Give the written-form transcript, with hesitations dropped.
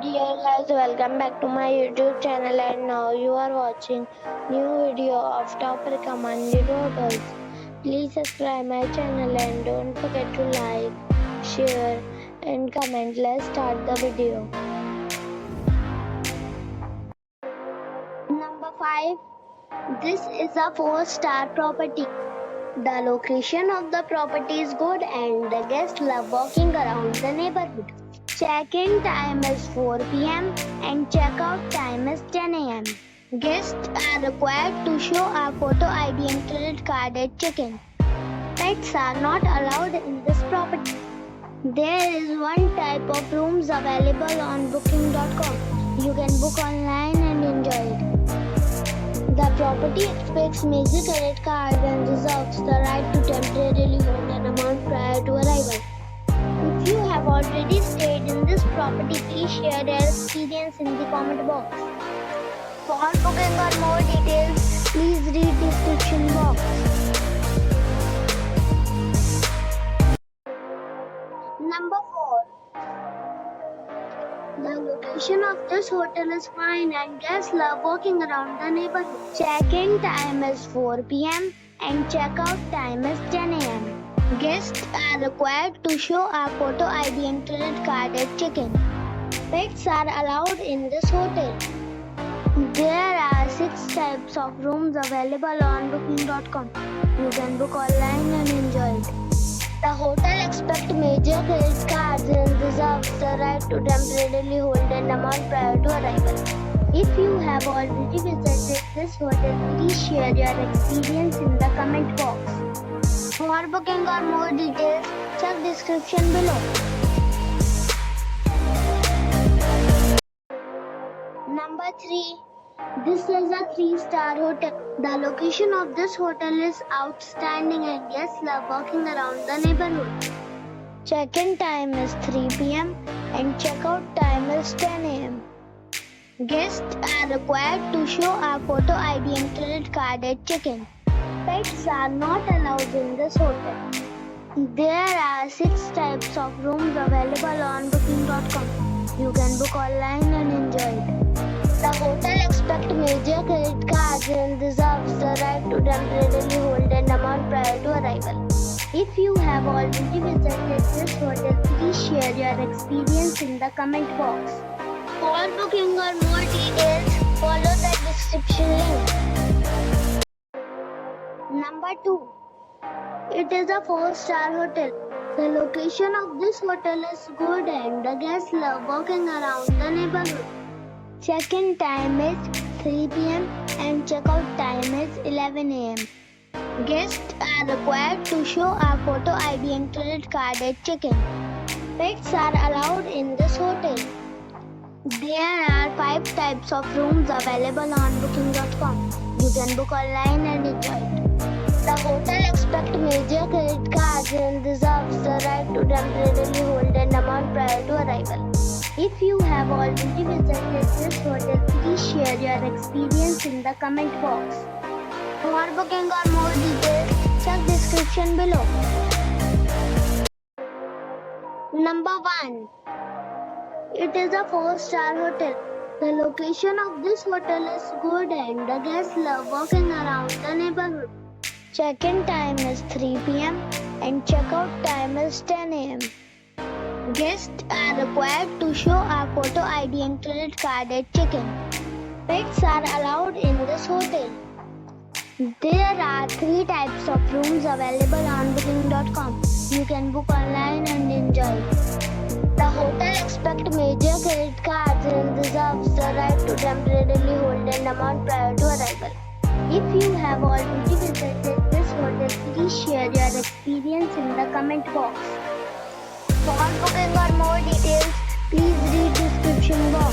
Dear guys, welcome back to my YouTube channel and now you are watching new video of top recommended hotels. Please subscribe my channel and don't forget to like, share and comment. Let's start the video. Number 5. This is a 4-star property. The location of the property is good and the guests love walking around the neighborhood. Check-in time is 4 p.m. and check-out time is 10 a.m. Guests are required to show a photo ID and credit card at check-in. Pets are not allowed in this property. There is one type of rooms available on booking.com. You can book online and enjoy it. The property expects major credit cards and reserves the right to temporarily hold an amount prior to arrival. If you have already stayed in this property, please share your experience in the comment box. For booking or more details, please read description box. Number 4. The location of this hotel is fine and guests love walking around the neighborhood. Check-in time is 4 p.m. and check-out time is 10 a.m. Guests are required to show a photo ID and credit card at check-in. Pets are allowed in this hotel. There are 6 types of rooms available on booking.com. You can book online and enjoy it. The hotel expects major credit cards and reserves the right to temporarily hold an amount prior to arrival. If you have already visited this hotel, please share your experience in the comment box. For booking or more details, check description below. Number 3. This is a 3-star hotel. The location of this hotel is outstanding and guests love walking around the neighborhood. Check-in time is 3 p.m. and check-out time is 10 a.m. Guests are required to show a photo ID and credit card at check-in. Pets are not allowed in this hotel. There are 6 types of rooms available on booking.com. You can book online and enjoy it. The hotel expects major credit cards and reserves the right to temporarily hold an amount prior to arrival. If you have already visited this hotel, please share your experience in the comment box. For booking or more details, follow the description link. Number 2. It is a 4-star hotel. The location of this hotel is good and the guests love walking around the neighborhood. Check-in time is 3 p.m. and check-out time is 11 a.m. Guests are required to show a photo ID and credit card at check-in. Pets are allowed in this hotel. There are 5 types of rooms available on booking.com. You can book online and enjoy it. The hotel expects major credit cards and reserves the right to temporarily hold an amount prior to arrival. If you have already visited this hotel, please share your experience in the comment box. For booking or more details, check description below. Number 1. It is a 4-star hotel. The location of this hotel is good and the guests love walking around the neighborhood. Check-in time is 3 p.m. and check-out time is 10 a.m. Guests are required to show a photo ID and credit card at check-in. Pets are allowed in this hotel. There are 3 types of rooms available on booking.com. You can book online and enjoy it. The hotel expects major credit cards and reserves the right to temporarily hold an amount prior to arrival. If you have already visited this hotel, please share your experience in the comment box. For booking or more details, please read description box.